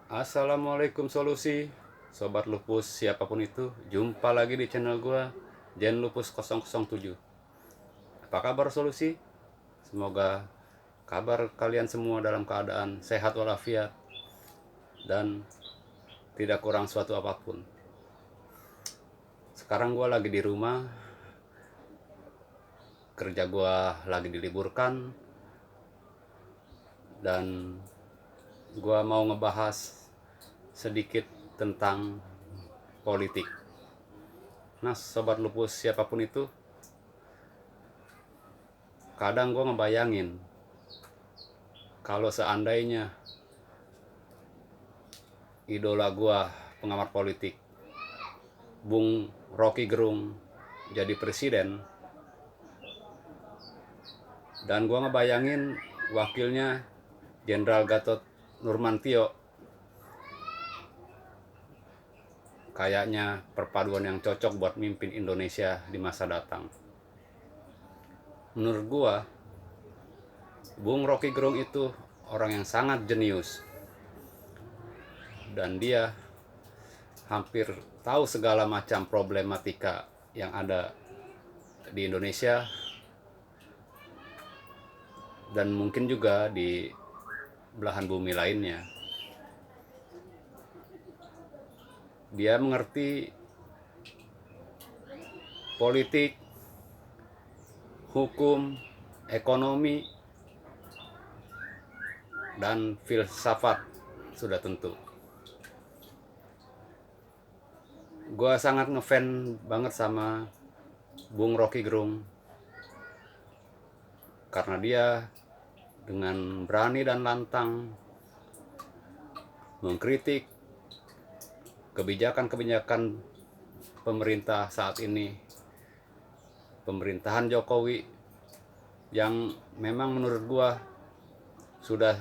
Assalamualaikum solusi, Sobat Lupus siapapun itu. Jumpa lagi di channel gua, Jen Lupus 007. Apa kabar solusi? Semoga kabar kalian semua dalam keadaan sehat walafiat dan tidak kurang suatu apapun. Sekarang gua lagi di rumah, kerja gua lagi diliburkan, dan gua mau ngebahas sedikit tentang politik. Nah, Sobat Lupus siapapun itu, kadang gue ngebayangin kalau seandainya idola gue, pengamat politik, Bung Rocky Gerung, jadi presiden, dan gue ngebayangin wakilnya Jenderal Gatot Nurmantio. Kayaknya perpaduan yang cocok buat mimpin Indonesia di masa datang. Menurut gue, Bung Rocky Gerung itu orang yang sangat jenius, dan dia hampir tahu segala macam problematika yang ada di Indonesia dan mungkin juga di belahan bumi lainnya. Dia mengerti politik, hukum, ekonomi, dan filsafat sudah tentu. Gue sangat ngefan banget sama Bung Rocky Gerung karena dia dengan berani dan lantang mengkritik kebijakan-kebijakan pemerintah saat ini, pemerintahan Jokowi, yang memang menurut gua sudah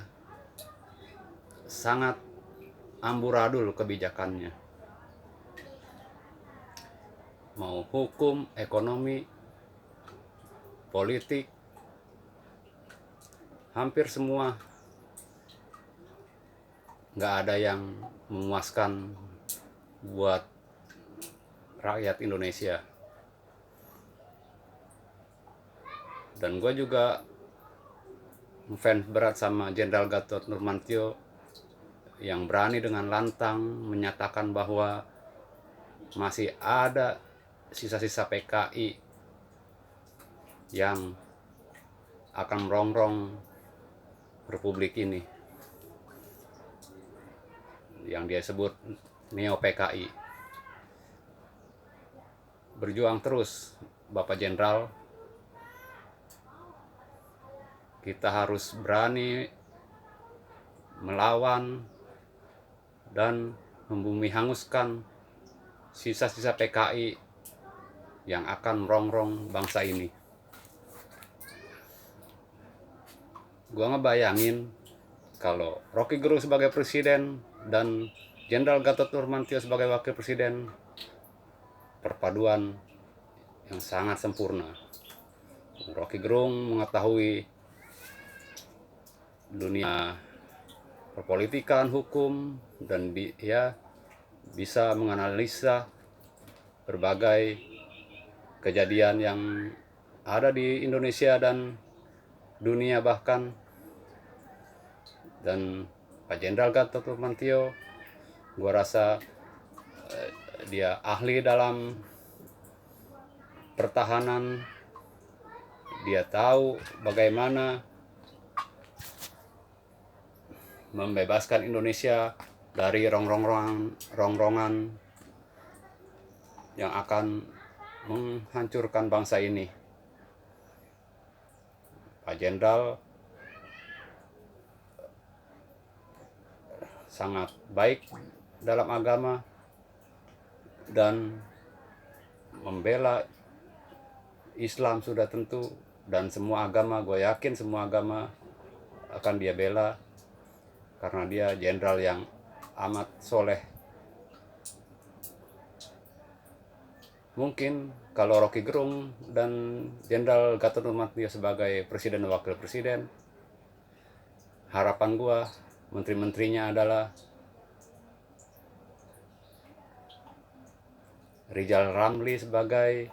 sangat amburadul kebijakannya. Mau hukum, ekonomi, politik, hampir semua nggak ada yang memuaskan buat rakyat Indonesia. Dan gue juga fans berat sama Jenderal Gatot Nurmantio yang berani dengan lantang menyatakan bahwa masih ada sisa-sisa PKI yang akan merongrong Republik ini, yang dia sebut Neo PKI. Berjuang terus Bapak Jenderal, kita harus berani melawan dan membumi hanguskan sisa-sisa PKI yang akan merongrong bangsa ini. Gua ngebayangin kalau Rocky Gerung sebagai presiden dan Jenderal Gatot Nurmantio sebagai wakil presiden, perpaduan yang sangat sempurna. Rocky Gerung mengetahui dunia perpolitikan, hukum, dan dia bisa menganalisa berbagai kejadian yang ada di Indonesia dan dunia bahkan. Dan Pak Jenderal Gatot Nurmantio, gua rasa dia ahli dalam pertahanan. Dia tahu bagaimana membebaskan Indonesia dari rongrongan yang akan menghancurkan bangsa ini. Pak Jenderal sangat baik dalam agama dan membela Islam sudah tentu, dan semua agama, gue yakin semua agama akan dia bela karena dia jenderal yang amat soleh. Mungkin kalau Rocky Gerung dan Jenderal Gatot Nurmantio sebagai presiden dan wakil presiden, harapan gua menteri-menterinya adalah Rizal Ramli sebagai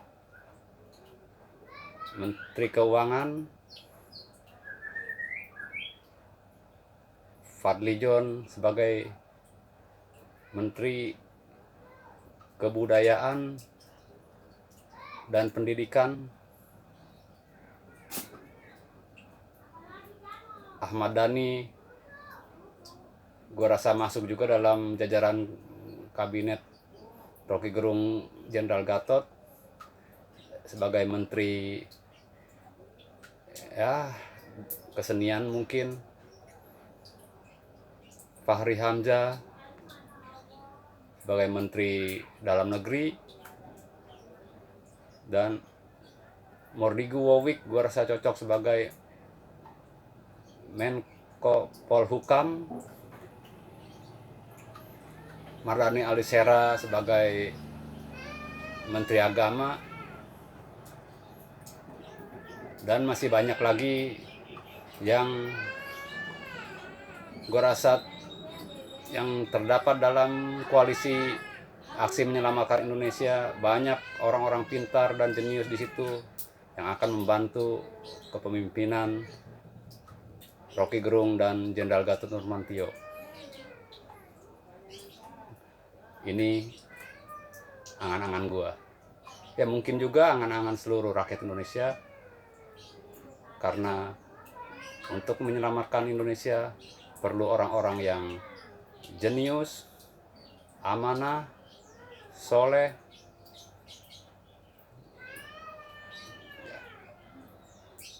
Menteri Keuangan, Fadly John sebagai Menteri Kebudayaan dan Pendidikan, Ahmad Dhani gue rasa masuk juga dalam jajaran kabinet Rocky Gerung Jenderal Gatot sebagai Menteri ya kesenian mungkin, Fahri Hamzah sebagai Menteri Dalam Negeri, dan Mordigu Wowik gue rasa cocok sebagai Menko Polhukam, Mardhani Alisera sebagai Menteri Agama, dan masih banyak lagi yang gue rasa yang terdapat dalam koalisi aksi menyelamatkan Indonesia. Banyak orang-orang pintar dan jenius di situ yang akan membantu kepemimpinan Rocky Gerung dan Jenderal Gatot Nurmantio. Ini angan-angan gue. Ya mungkin juga angan-angan seluruh rakyat Indonesia, karena untuk menyelamatkan Indonesia perlu orang-orang yang jenius, amanah, soleh.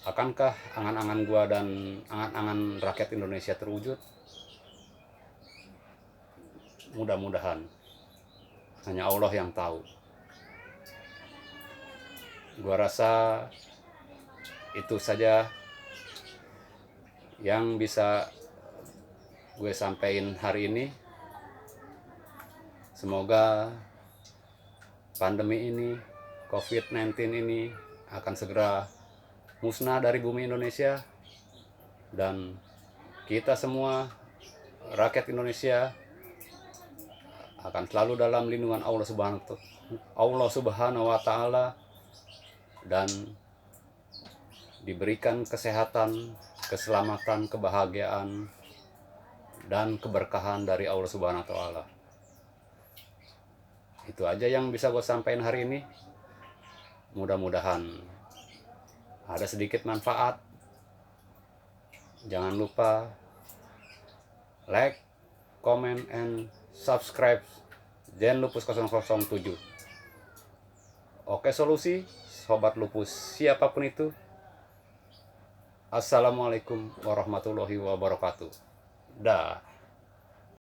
Akankah angan-angan gua dan angan-angan rakyat Indonesia terwujud? Mudah-mudahan. Hanya Allah yang tahu. Gua rasa itu saja yang bisa gue sampaikan hari ini. Semoga pandemi ini, COVID-19 ini akan segera musnah dari bumi Indonesia, dan kita semua rakyat Indonesia akan selalu dalam lindungan Allah Subhanahu wa Ta'ala, dan diberikan kesehatan, keselamatan, kebahagiaan, dan keberkahan dari Allah Subhanahu wa Ta'ala. Itu aja yang bisa gue sampaikan hari ini. Mudah-mudahan ada sedikit manfaat. Jangan lupa like, comment, and subscribe Jen Lupus 007. Oke solusi, sobat lupus siapapun itu. Assalamualaikum warahmatullahi wabarakatuh. Dah.